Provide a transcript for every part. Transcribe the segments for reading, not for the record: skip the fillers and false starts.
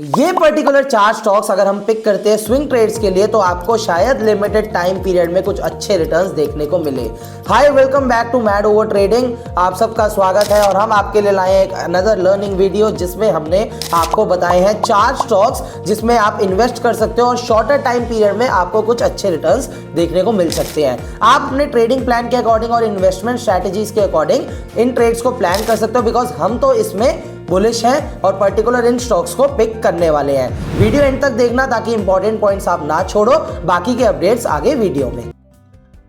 ये particular 4 stocks अगर हम पिक करते हैं स्विंग ट्रेड्स के लिए तो आपको शायद लिमिटेड टाइम पीरियड में कुछ अच्छे रिटर्न्स देखने को मिले। Hi, welcome back to mad over trading. आप सबका स्वागत है और हम आपके लिए लाए हैं एक अनदर लर्निंग वीडियो जिसमें हमने आपको बताए हैं 4 स्टॉक्स जिसमें आप इन्वेस्ट कर सकते हो और शॉर्टर टाइम पीरियड में आपको कुछ अच्छे रिटर्न्स देखने को मिल सकते हैं। आप अपने ट्रेडिंग प्लान के अकॉर्डिंग और इन्वेस्टमेंट स्ट्रैटेजीज के अकॉर्डिंग इन ट्रेड्स को प्लान कर सकते हो, बिकॉज हम तो इसमें बुलिश हैं और पर्टिकुलर इन स्टॉक्स को पिक करने वाले हैं। वीडियो एंड तक देखना ताकि इंपॉर्टेंट पॉइंट्स आप ना छोड़ो। बाकी के अपडेट्स आगे वीडियो में।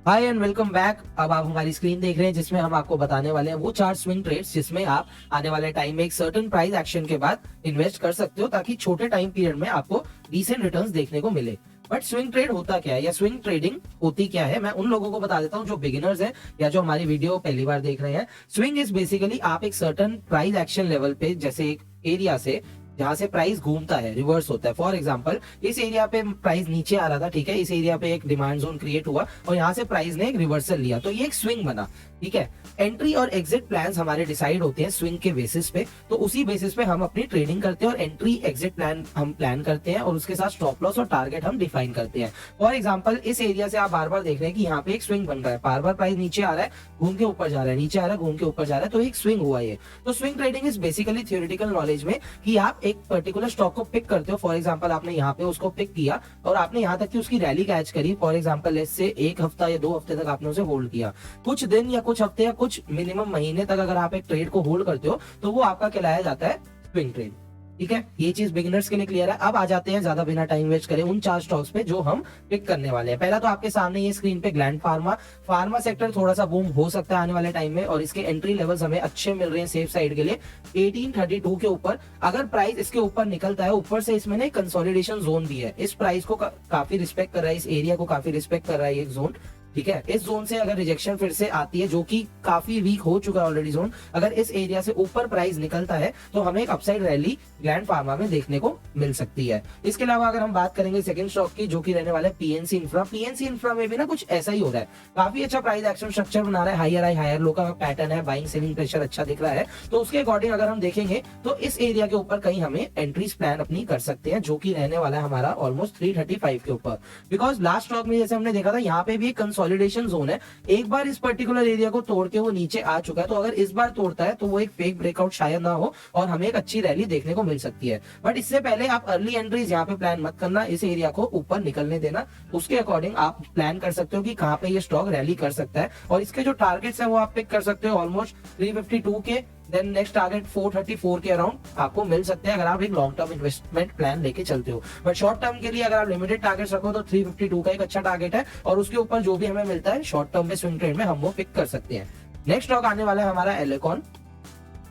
हाय एंड वेलकम बैक। अब आप हमारी स्क्रीन देख रहे हैं जिसमें हम आपको बताने वाले हैं वो 4 स्विंग ट्रेड्स जिसमें आप आने वाले टाइम में एक सर्टेन प्राइस एक्शन के बाद इन्वेस्ट कर सकते हो ताकि छोटे टाइम पीरियड में आपको डिसेंट रिटर्न्स देखने को मिले। बट स्विंग ट्रेड होता क्या है या स्विंग ट्रेडिंग होती क्या है, मैं उन लोगों को बता देता हूं जो बिगिनर्स हैं या जो हमारी वीडियो पहली बार देख रहे हैं। स्विंग इज बेसिकली आप एक सर्टेन प्राइस एक्शन लेवल पे, जैसे एक एरिया से जहां से प्राइस घूमता है, रिवर्स होता है। फॉर एग्जांपल इस एरिया पे प्राइस नीचे आ रहा था, ठीक है, इस एरिया पे एक डिमांड जोन क्रिएट हुआ और यहाँ से प्राइस ने एक रिवर्सल लिया, तो ये एक स्विंग बना, ठीक है। एंट्री और एग्जिट प्लान्स हमारे डिसाइड होते हैं स्विंग के बेसिस पे, तो उसी बेसिस पे हम अपनी ट्रेडिंग करते हैं और एंट्री एग्जिट प्लान हम प्लान करते हैं और उसके साथ स्टॉप लॉस और टारगेट हम डिफाइन करते हैं। फॉर एग्जांपल इस एरिया से आप बार बार देख रहे हैं कि यहाँ पे एक स्विंग बन रहा है, बार बार प्राइस नीचे आ रहा है, घूम के ऊपर जा रहा है, नीचे आ रहा है, घूम के ऊपर जा रहा है, तो एक स्विंग हुआ ये। तो swing trading is basically theoretical knowledge में कि आप एक पर्टिकुलर स्टॉक को पिक करते हो। फॉर एग्जांपल आपने यहाँ पे उसको पिक किया और आपने यहाँ तक कि उसकी रैली कैच करी। फॉर एग्जांपल लेट्स से 1 हफ्ता या 2 हफ्ते तक आपने उसे होल्ड किया। कुछ दिन या कुछ हफ्ते या कुछ मिनिमम महीने तक अगर आप एक ट्रेड को होल्ड करते हो तो वो आपका कहलाया जाता है स्विंग ट्रेड, ठीक है। ये चीज बिगिनर्स के लिए क्लियर है। अब आ जाते हैं ज्यादा बिना टाइम वेस्ट करें उन 4 स्टॉक्स पे जो हम पिक करने वाले हैं। पहला तो आपके सामने ये स्क्रीन पे ग्लैंड फार्मा सेक्टर थोड़ा सा बूम हो सकता है आने वाले टाइम में और इसके एंट्री लेवल्स हमें अच्छे मिल रहे हैं सेफ साइड के लिए 1832 के ऊपर। अगर प्राइस इसके ऊपर निकलता है, ऊपर से इसमें कंसोलिडेशन जोन भी है, इस प्राइस को काफी रिस्पेक्ट कर रहा है, इस एरिया को काफी रिस्पेक्ट कर रहा है ये जोन, ठीक है। इस जोन से अगर रिजेक्शन फिर से आती है, जो कि काफी वीक हो चुका है ऑलरेडी जोन, अगर इस एरिया से ऊपर प्राइस निकलता है तो हमें एक अपसाइड रैली ग्लैंड फार्मा में देखने को मिल सकती है। इसके अलावा अगर हम बात करेंगे सेकंड स्टॉक की, जो कि रहने वाला है पीएनसी इंफ्रा। पीएनसी इंफ्रा में भी ना कुछ ऐसा ही हो रहा है, काफी अच्छा प्राइस एक्शन स्ट्रक्चर बना रहा है, हायर हाई हायर लो का पैटर्न है, बाइंग सेलिंग प्रेशर अच्छा दिख रहा है। तो उसके अकॉर्डिंग अगर हम देखेंगे तो इस एरिया के ऊपर कहीं हमें एंट्रीज प्लान अपनी कर सकते हैं, जो कि रहने वाला है हमारा ऑलमोस्ट 335 के ऊपर। बिकॉज लास्ट स्टॉक में जैसे हमने देखा था यहाँ पे भी एक कंसोलिडेशन जोन है, एक बार इस पर्टिकुलर एरिया को तोड़ के वो नीचे आ चुका है, तो अगर इस बार तोड़ता है तो वो एक फेक ब्रेकआउट शायद ना हो और हमें एक अच्छी रैली देखने को मिल सकती है। बट इससे पहले आप अर्ली एंट्रीज यहाँ पे प्लान मत करना, इस एरिया को ऊपर निकलने देना, उसके अकॉर्डिंग आप प्लान कर सकते हो कि कहाँ पे ये स्टॉक रैली कर सकता है। और इसके जो टारगेट्स है वो आप पिक कर सकते हो ऑलमोस्ट 352 के, देन नेक्स्ट टारगेट 434 के अराउंड आपको मिल सकते हैं अगर आप एक लॉन्ग टर्म इन्वेस्टमेंट प्लान लेके चलते हो। बट शॉर्ट टर्म के लिए अगर आप लिमिटेड टारगेट रखो तो 352 का एक अच्छा टारगेट है और उसके ऊपर जो भी हमें मिलता है शॉर्ट टर्म में स्विंग ट्रेड में हम वो पिक कर सकते हैं। नेक्स्ट स्टॉक आने वाला है हमारा एलेकॉन।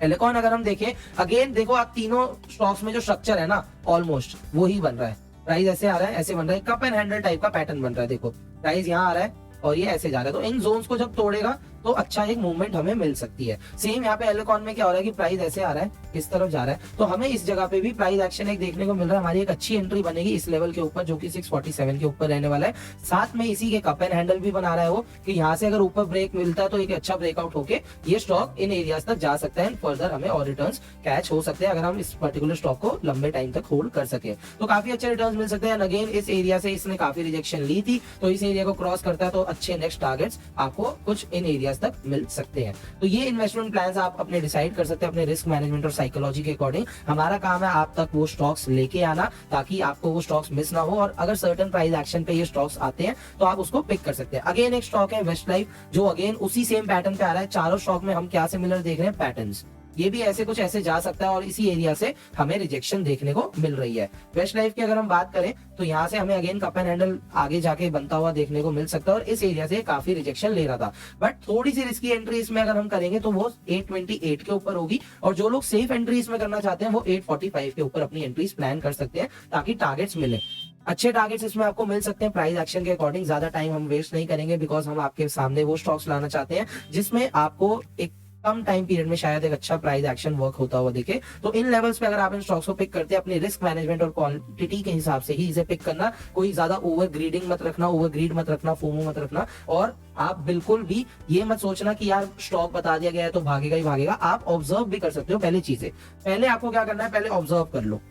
एलेकॉन अगर हम देखें, अगेन देखो आप तीनों स्टॉक्स में जो स्ट्रक्चर है ना ऑलमोस्ट वो ही बन रहा है। प्राइस ऐसे आ रहा है, ऐसे बन रहा है, कप एंड हैंडल टाइप का पैटर्न बन रहा है। देखो प्राइस यहाँ आ रहा है और ये ऐसे जा रहा है, तो इन जोन्स को जब तोड़ेगा तो अच्छा एक मूवमेंट हमें मिल सकती है। सेम यहाँ पे एलेकॉन में क्या हो रहा है कि प्राइस ऐसे आ रहा है, इस तरफ जा रहा है, तो हमें इस जगह पे भी प्राइस एक्शन एक देखने को मिल रहा है। हमारी एक अच्छी एंट्री बनेगी इस लेवल के ऊपर जो कि 647 के ऊपर रहने वाला है। साथ में इसी के कप एंड हैंडल भी बना रहा है वो कि यहाँ से अगर ऊपर ब्रेक मिलता है तो एक अच्छा ब्रेकआउट होके ये स्टॉक इन एरियाज तक जा सकता है, फर्दर हमें और रिटर्न्स कैच हो सकते हैं अगर हम इस पर्टिकुलर स्टॉक को लंबे टाइम तक होल्ड कर सके, तो काफी अच्छे रिटर्न्स मिल सकते हैं। अगेन इस एरिया से इसने काफी रिजेक्शन ली थी, तो इस एरिया को क्रॉस करता है तो अच्छे नेक्स्ट टारगेट्स आपको कुछ इन एरियाज तक मिल सकते हैं। तो ये इन्वेस्टमेंट प्लान्स आप अपने डिसाइड कर सकते हैं अपने रिस्क मैनेजमेंट और साइकोलॉजी के अकॉर्डिंग। हमारा काम है आप तक वो स्टॉक्स लेके आना ताकि आपको वो स्टॉक्स मिस ना हो और अगर सर्टेन प्राइस एक्शन पे ये स्टॉक्स आते हैं तो आप उसको पिक कर सकते हैं। अगेन एक स्टॉक है वेस्ट लाइफ, जो अगेन उसी सेम पैटर्न पे आ रहा है। चारों स्टॉक में हम क्या सिमिलर देख रहे हैं, पैटर्न्स। ये भी ऐसे कुछ ऐसे जा सकता है और इसी एरिया से हमें रिजेक्शन देखने को मिल रही है। वेस्ट लाइफ की अगर हम बात करें तो यहाँ से हमें अगेन कप एंड हैंडल आगे जाके बनता हुआ देखने को मिल सकता है और इस एरिया से काफी रिजेक्शन ले रहा था। बट थोड़ी सी रिस्की एंट्री इसमें अगर हम करेंगे तो वो 828 के ऊपर होगी और जो लोग सेफ एंट्री इसमें करना चाहते हैं वो 845 के ऊपर अपनी एंट्रीज प्लान कर सकते हैं ताकि टारगेट्स मिले। अच्छे टारगेट्स इसमें आपको मिल सकते हैं प्राइस एक्शन के अकॉर्डिंग। ज्यादा टाइम हम वेस्ट नहीं करेंगे बिकॉज हम आपके सामने वो स्टॉक्स लाना चाहते हैं जिसमें आपको एक कम टाइम पीरियड में शायद एक अच्छा प्राइस एक्शन वर्क होता हुआ दिखे। तो इन लेवल्स पे अगर आप इन स्टॉक्स को पिक करते हैं अपनी रिस्क मैनेजमेंट और क्वांटिटी के हिसाब से ही इसे पिक करना, कोई ज्यादा ओवर ग्रीडिंग मत रखना, ओवर ग्रीड मत रखना, फोमो मत रखना और आप बिल्कुल भी ये मत सोचना कि यार स्टॉक बता दिया गया है तो भागेगा ही भागेगा। आप ऑब्जर्व भी कर सकते हो। पहले आपको क्या करना है, पहले ऑब्जर्व कर लो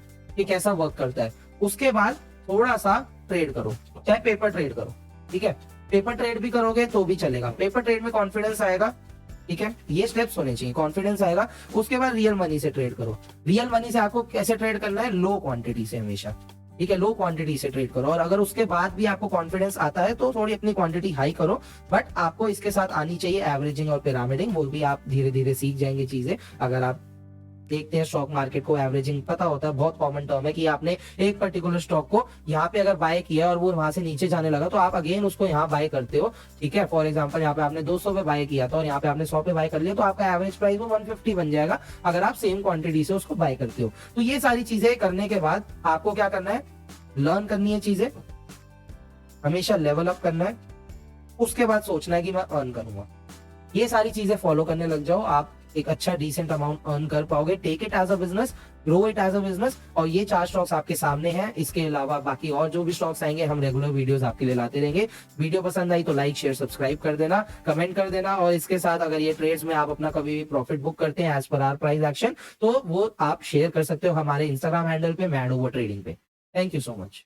कि कैसा वर्क करता है। उसके बाद थोड़ा सा ट्रेड करो, चाहे पेपर ट्रेड करो, ठीक है। पेपर ट्रेड भी करोगे तो भी चलेगा। पेपर ट्रेड में कॉन्फिडेंस आएगा, ठीक है, ये स्टेप्स होने चाहिए, कॉन्फिडेंस आएगा। उसके बाद रियल मनी से ट्रेड करो। रियल मनी से आपको कैसे ट्रेड करना है, लो क्वांटिटी से हमेशा, ठीक है, लो क्वांटिटी से ट्रेड करो। और अगर उसके बाद भी आपको कॉन्फिडेंस आता है तो थोड़ी अपनी क्वांटिटी हाई करो, बट आपको इसके साथ आनी चाहिए एवरेजिंग और पिरामिडिंग। वो भी आप धीरे धीरे सीख जाएंगे चीजें। अगर आप देखते हैं स्टॉक मार्केट को, एवरेजिंग पता होता है, बहुत कॉमन टर्म है कि आपने एक पर्टिकुलर स्टॉक को यहाँ पे अगर बाय किया और वो वहां से नीचे जाने लगा तो आप अगेन उसको यहाँ बाय करते हो, ठीक है। फॉर एग्जांपल यहाँ पे आपने 200 पे बाय किया था और यहाँ पे आपने 100 पे बाय कर लिया, तो आपका एवरेज प्राइस वो 150 बन जाएगा अगर आप सेम क्वांटिटी से उसको बाय करते हो। तो ये सारी चीजें करने के बाद आपको क्या करना है, लर्न करनी है चीजें, हमेशा लेवल अप करना है। उसके बाद सोचना है कि मैं अर्न करूंगा। ये सारी चीजें फॉलो करने लग जाओ, आप एक अच्छा डिसेंट अमाउंट अर्न कर पाओगे। Take it as a business, grow it as a business. और ये 4 स्टॉक्स आपके सामने हैं। इसके अलावा बाकी और जो भी स्टॉक्स आएंगे हम रेगुलर वीडियोस आपके लिए लाते रहेंगे। वीडियो पसंद आई तो लाइक शेयर सब्सक्राइब कर देना, कमेंट कर देना। और इसके साथ अगर ये ट्रेड्स में आप अपना कभी भी प्रॉफिट बुक करते हैं as per hour price action, तो वो आप शेयर कर सकते हो हमारे इंस्टाग्राम हैंडल पे, मैड ओवर ट्रेडिंग पे। Thank you so much.